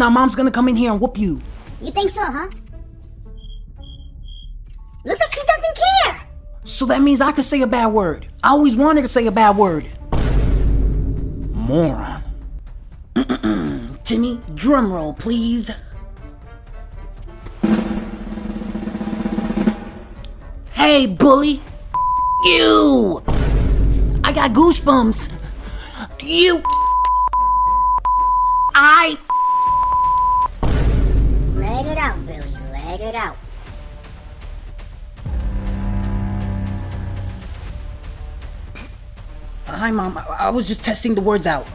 now Mom's gonna come in here and whoop you. You think so, huh? Looks like she doesn't care. So that means I could say a bad word. I always wanted to say a bad word. Moron. Timmy, drum roll, please. Hey, bully. You. I got goosebumps. You. Let it out, Billy. Let it out. Hi, Mom. I was just testing the words out.